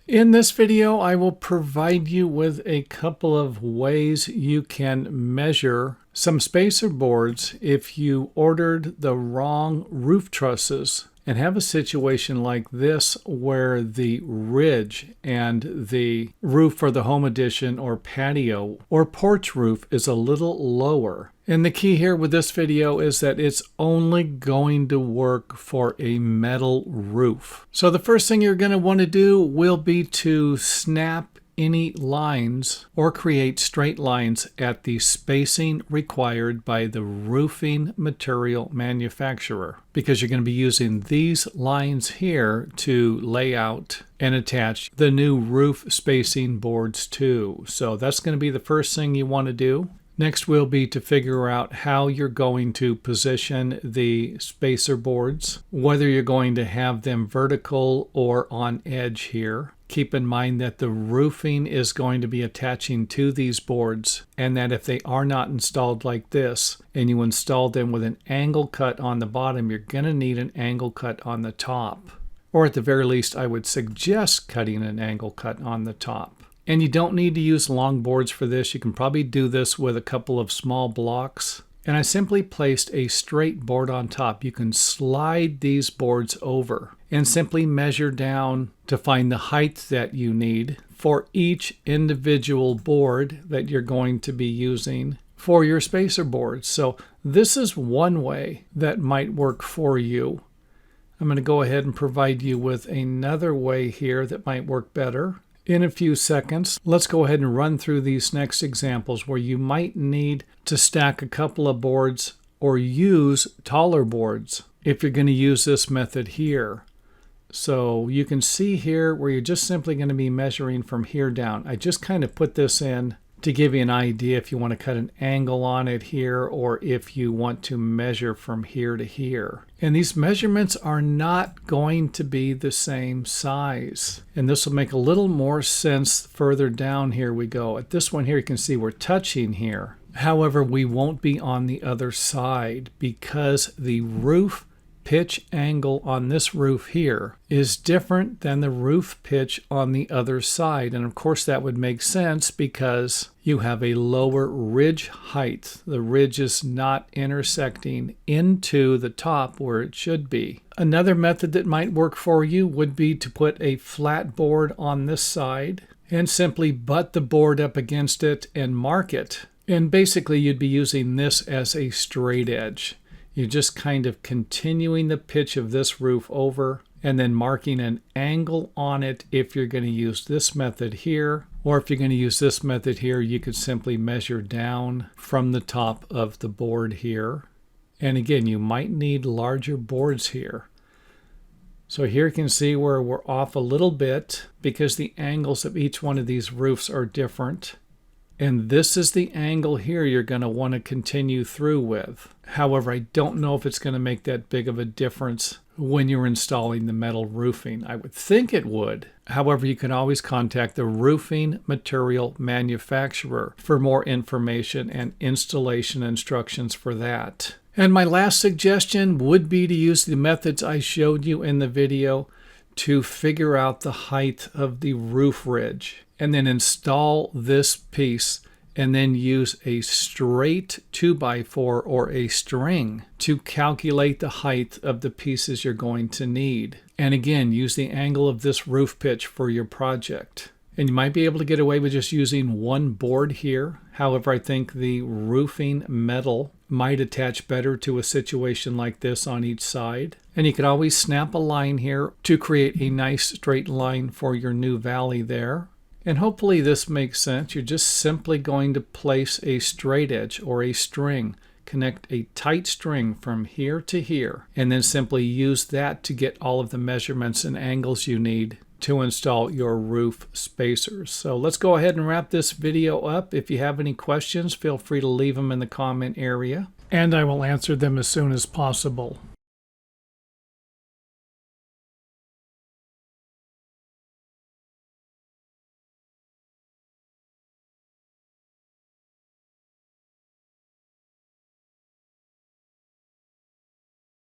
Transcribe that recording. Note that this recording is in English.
In this video, I will provide you with a couple of ways you can measure some spacer boards if you ordered the wrong roof trusses and have a situation like this where the ridge and the roof for the home addition or patio or porch roof is a little lower. And the key here with this video is that it's only going to work for a metal roof. So the first thing you're going to want to do will be to snap any lines or create straight lines at the spacing required by the roofing material manufacturer, because you're going to be using these lines here to lay out and attach the new roof spacing boards to. So that's going to be the first thing you want to do. Next will be to figure out how you're going to position the spacer boards, whether you're going to have them vertical or on edge here. Keep in mind that the roofing is going to be attaching to these boards, and that if they are not installed like this and you install them with an angle cut on the bottom, you're going to need an angle cut on the top. Or at the very least, I would suggest cutting an angle cut on the top. And you don't need to use long boards for this. You can probably do this with a couple of small blocks. And I simply placed a straight board on top. You can slide these boards over and simply measure down to find the height that you need for each individual board that you're going to be using for your spacer boards. So this is one way that might work for you. I'm going to go ahead and provide you with another way here that might work better in a few seconds. Let's go ahead and run through these next examples where you might need to stack a couple of boards or use taller boards if you're going to use this method here. So you can see here where you're just simply going to be measuring from here down. I just kind of put this in to give you an idea if you want to cut an angle on it here or if you want to measure from here to here. And these measurements are not going to be the same size. And this will make a little more sense further down. Here we go. At this one here, you can see we're touching here. However, we won't be on the other side because the roof pitch angle on this roof here is different than the roof pitch on the other side. And of course that would make sense because you have a lower ridge height. The ridge is not intersecting into the top where it should be. Another method that might work for you would be to put a flat board on this side and simply butt the board up against it and mark it. And basically you'd be using this as a straight edge. You're just kind of continuing the pitch of this roof over and then marking an angle on it if you're going to use this method here. Or if you're going to use this method here, you could simply measure down from the top of the board here. And again, you might need larger boards here. So here you can see where we're off a little bit because the angles of each one of these roofs are different. And this is the angle here you're going to want to continue through with. However, I don't know if it's going to make that big of a difference when you're installing the metal roofing. I would think it would. However, you can always contact the roofing material manufacturer for more information and installation instructions for that. And my last suggestion would be to use the methods I showed you in the video to figure out the height of the roof ridge, and then install this piece and then use a straight 2x4 or a string to calculate the height of the pieces you're going to need. And again, use the angle of this roof pitch for your project. And you might be able to get away with just using one board here. However, I think the roofing metal might attach better to a situation like this on each side. And you could always snap a line here to create a nice straight line for your new valley there. And hopefully this makes sense. You're just simply going to place a straight edge or a string, connect a tight string from here to here, and then simply use that to get all of the measurements and angles you need to install your roof spacers. So let's go ahead and wrap this video up. If you have any questions, feel free to leave them in the comment area, and I will answer them as soon as possible.